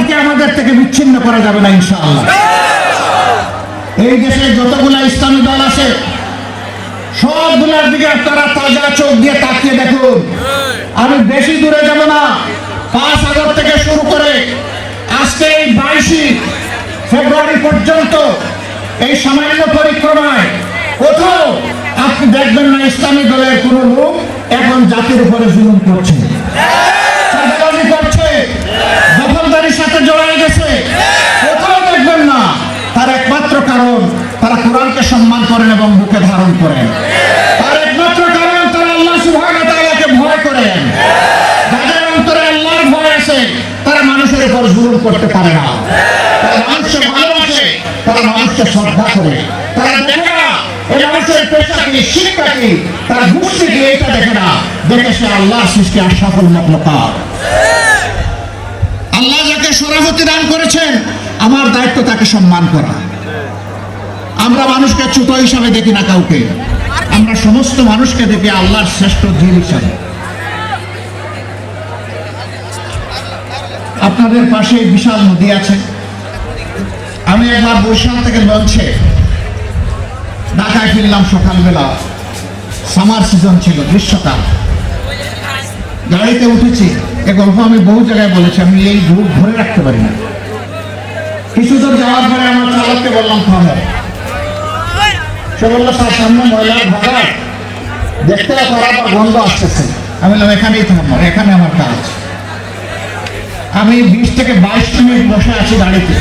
কাউকে আমাদের থেকে বিচ্ছিন্ন করা যাবে না ইনশাআল্লাহ। এই দেশে যতগুলা ইসলামী দল আছে সবগুলোর দিকে আপনারা তাজা চোখ দিয়ে তাকিয়ে দেখুন। আমি বেশি দূরে যাব না, 5 আগস্ট থেকে শুরু করে আজকে এই 22 ফেব্রুয়ারি পর্যন্ত এই সামান্য পরিক্রমায় কোথাও আপনি দেখবেন না ইসলামী দলের কোন লোক এখন জাতির উপরে জুলুম করছে, চাঁদাবাজি করছে, দখলদারির সাথে জড়ায় গেছে, কোথাও দেখবেন না। তার একমাত্র কারণ তারা কোরআনকে সম্মান করেন এবং বুকে ধারণ করেন। তার একমাত্র কারণ তারা আল্লাহ সুবহানাহু ওয়া তাআলাকে ভয় করেন। যাদের অন্তরে আল্লাহর ভয় আছে তারা মানুষের উপর জুলুম করতে পারে না। তারা মানুষকে ভালোবাসে, তারা মানুষকে শ্রদ্ধা করে। তারা দেখে না এই মানুষের পেশা কি, শিক্ষা কি, তার গোষ্ঠী কি, এটা দেখে না। দেখে সে আল্লাহর সৃষ্টি আশরাফুল মাখলুকাত। আল্লাহ যাকে শরাফতি দান করেছেন আমার দায়িত্ব তাকে সম্মান করা। আমরা মানুষকে ছোট হিসাবে দেখি না কাউকে, আমরা সমস্ত মানুষকে দেখি আল্লাহর শ্রেষ্ঠ জীব হিসাবে। আপনাদের পাশে বিশাল নদী আছে। আমি একবার বরিশাল থেকে লঞ্চে ঢাকায় ফিরলাম সকালবেলা, সামার সিজন ছিল, গ্রীষ্মকাল। গাড়িতে উঠেছি, এ গল্প আমি বহু জায়গায় বলেছি, আমি এই রূপ ধরে রাখতে পারি না। কিছু দূর যাওয়ার পরে আমার চালককে বললাম থামো। সে বললো স্যার সামনে ময়লার ভাড়া দেখতে খারাপ আর গন্ধ আসতেছে। আমি বললাম এখানেই থামো, এখানে আমার কাজ। আমি 20 থেকে 22 মিনিট বসে আছি গাড়িতে।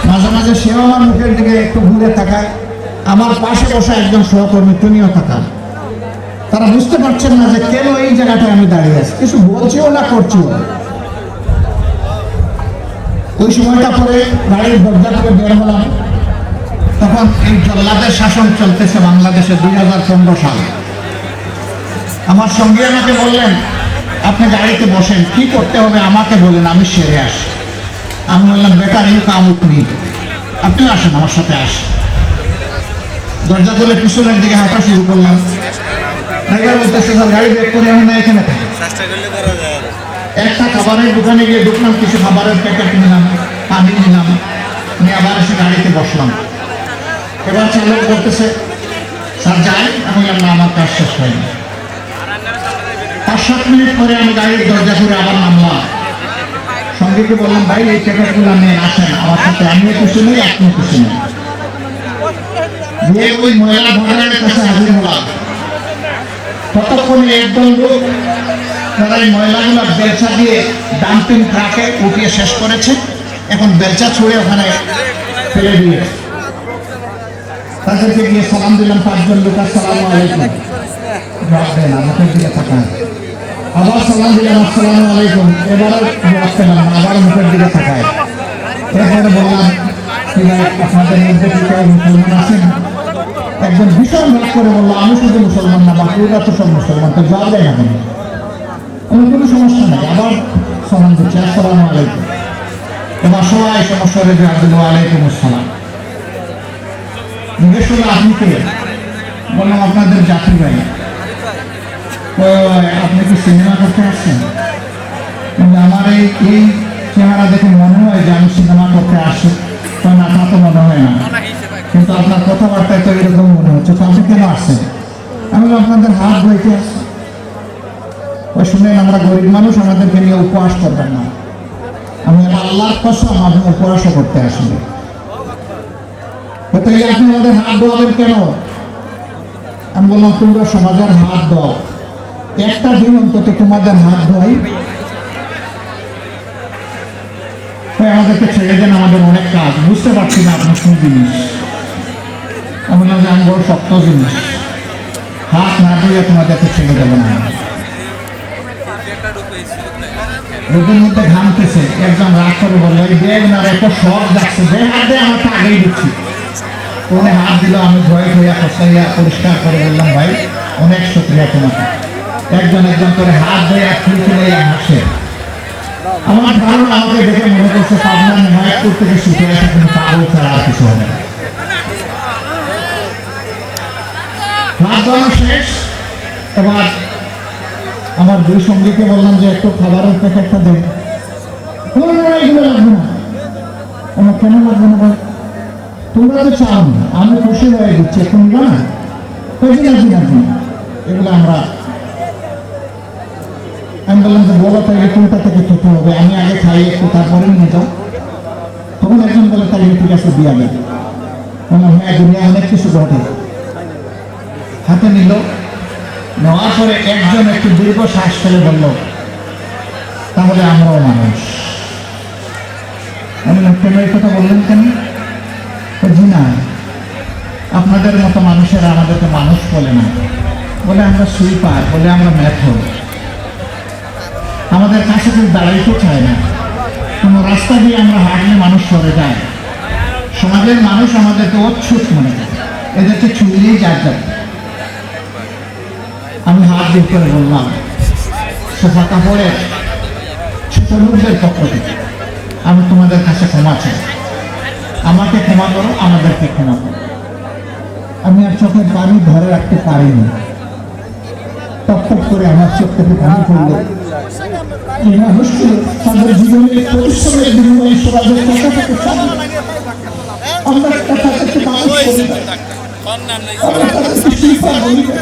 মাঝে মাঝে সেও আমার মুখের দিকে একটু ঘুরে তাকায়, আমার পাশে বসে একজন সহকর্মী তিনিও তাকান। তারা বুঝতে পারছেন না যে কেন এই জায়গাটায় আমি দাঁড়িয়ে আছি, কিছু বলছিও না করছিও। ওই সময়টা পরে গাড়ির দরজা থেকে বের হলাম, তখন এই জল্লাদের শাসন চলতেছে বাংলাদেশে 2015 সাল। আমার সঙ্গে আমাকে বললেন আপনি গাড়িতে বসেন, কি করতে হবে আমাকে বলেন, আমি সেরে আসি। আমি বললাম better you come with me, আপনিও আসেন আমার সাথে আসেন। দরজা খুলে পিছনের দিকে হাঁটা শুরু করলাম। ড্রাইভার বলতেছে স্যার গাড়ি ব্রেক করে আমি না এখানে থাকি। একটা খাবারের দোকানে গিয়ে ঢুকলাম, কিছু খাবারের প্যাকেট নিলাম, পানি নিলাম, নিয়ে আবার এসে গাড়িতে বসলাম। এবার চালক করতেছে স্যার যাই। আমি বললাম না আমার কাজ শেষ হয়নি। 5-7 মিনিট পরে আমি গাড়ির দরজা করে আবার নামলাম। সঙ্গীকে বললাম ভাই এই প্যাকেটগুলো নিয়ে আসেন আমার সাথে, আমিও কিছু নেই আপনিও কিছু নেই। দিয়ে ওই ময়লা ভাড়ার কাছে হাজির হলাম। ততক্ষণে একদল লোক তারা এই ময়লাগুলো বেলচা দিয়ে ডাম্পিং ট্রাকে উঠিয়ে শেষ করেছে। এখন বেলচা ছুঁড়ে ওখানে ফেলে দিয়ে তাদেরকে গিয়ে সালাম দিলাম। 5 জন লোক আসসালামু আলাইকুম জবাব দেন, আমাকে দিকে তাকায়। আবার সালাম দিলাম আসসালামু আলাইকুম, এবারও জবাব পেলাম, আবার মুখের দিকে তাকায়। এরপরে বললাম কি ভাই আপনাদের মধ্যে কি কেউ মুসলমান আছেন? একজন ভীষণ রাগ করে বললো আমি শুধু মুসলমান না, বাকিরা তো সব মুসলমান, তো জবাব দেয় না। কোনো সমস্যা নেই, আবার সালাম দিচ্ছি আসসালামু আলাইকুম। এবার সবাই সমস্যা হয়ে জবাব দিল ওয়ালাইকুম আসসালাম। জিজ্ঞেস করলো আপনি কে? বললাম আপনাদের যাত্রী ভাই। আপনি কি সিনেমা করতে আসছেন? আমার এই চেহারা দেখে মনে হয় যে আমি সিনেমা করতে আসছি। না তা তো মনে হয় না, কিন্তু আপনার কথাবার্তায় তো এরকম মনে হচ্ছে। তো আপনি কেন আসছেন? আমি আপনাদের হাত ধুইতে আসছি। ওই শুনেন আমরা গরিব মানুষ, আমাদেরকে নিয়ে উপবাস করবেন না। আমি আল্লাহর কসম আপনি উপবাসও করতে আসবেন। তাই আপনি আমাদের হাত ধোয়াবেন কেন? আমি বললাম তোমরা সমাজের হাত দাও, একটা দিন অন্তত তোমাদের হাত ধোয়াই। আমাদেরকে ছেড়ে দেন, আমাদের অনেক কাজ। বুঝতে পারছি না আপনার কোন জিনিস। আমি বললাম যে আমি বড় শক্ত জিনিস, হাত না ধুয়ে তোমাদেরকে ছেড়ে দেবো না। রোদের মধ্যে ঘামতেছে, একজন রাগ করে বললো এই দেখ না এত শখ যাচ্ছে, যে হাত দেয় আমার তো আগেই দিচ্ছি। কোনে হাত দিল, আমি ধোয়া ধোয়া খসাইয়া পরিষ্কার করে বললাম ভাই অনেক শুকরিয়া তোমাকে। একজন করে হাত ধোয়া খুলে হাসে। আমার ধারণা আমাকে দেখে মনে করছে পাবনা হিমায়তপুর থেকে শিখে আসে, কিন্তু পাগল ছাড়া আর কিছু হবে না। হাত ধোয়া শেষ। এবার আমার 2 সঙ্গীকে বললাম যে একটু খাবারের প্যাকেটটা দেন। কেন লাগবে না? তোমরা তো চাও না, আমি খুশি হয়ে দিচ্ছি, তোমরা না এগুলো আমি বললাম যে বলো তাহলে কোনটা থেকে খেতে হবে, আমি আগে খাই একটু তারপরে নিয়ে যাও। তখন একজন বলে তাহলে ঠিক আছে দিয়া যাবে। হ্যাঁ, দুনিয়া অনেক কিছু ঘটে। হাতে নিল, নেওয়ার পরে একজন একটু দীর্ঘ শ্বাস ফেলে বলল, তাহলে আমরাও মানুষ। আমি কেন এই কথা বললেন কেন? জি না, আপনাদের মতো মানুষেরা আমাদেরকে মানুষ বলে না, বলে আমরা সুইপার, বলে আমরা মেথড। আমাদের কাছে কেউ দাঁড়াইতে চায় না, কোনো রাস্তা দিয়ে আমরা হাঁটলে মানুষ সরে যায়। সমাজের মানুষ আমাদেরকে অচ্ছুত মনে করে, এদেরকে ছুঁড়লেই যার যাবে। আমি হাত দিয়ে করে বললাম, সোফা কাপড়ের ছোট লোকদের পক্ষ থেকে আমি তোমাদের কাছে ক্ষমা চাই, আমাকে ক্ষমা করো, আমাদেরকে ক্ষমা করো। আমি আর চোখের পানি ধরে রাখতে পারিনি, টপ টপ করে আমার চোখ থেকে পানি পড়লো। এই মানুষগুলো তাদের জীবনের পরিশ্রমের বিনিময়ে সমাজের কথা থেকে চাই, আমরা কথা থেকে মানুষ করি না, আমরা তাদেরকে শিল্পা বলি না।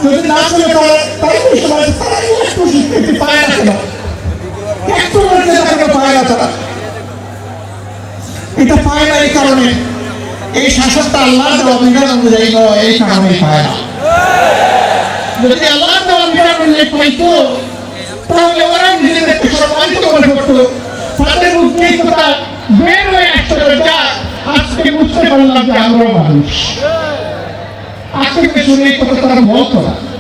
যদি না চলে এটা পায় না, এই কারণে এই শাসকটা আল্লাহ দেওয়া বিধান অনুযায়ী নয়, এই কারণে পায় না। যদি আল্লাহ দেওয়া বিধান অনুযায়ী পাইতো তাহলে ওরা নিজেদেরকে সম্মানিত করে করতো, তাদের উদ্বেগতা বের হয়ে আসতে যা আজকে বুঝতে পারলাম যে আমরাও মানুষ। আজকে শুনে এই কথা তারা বলতো না।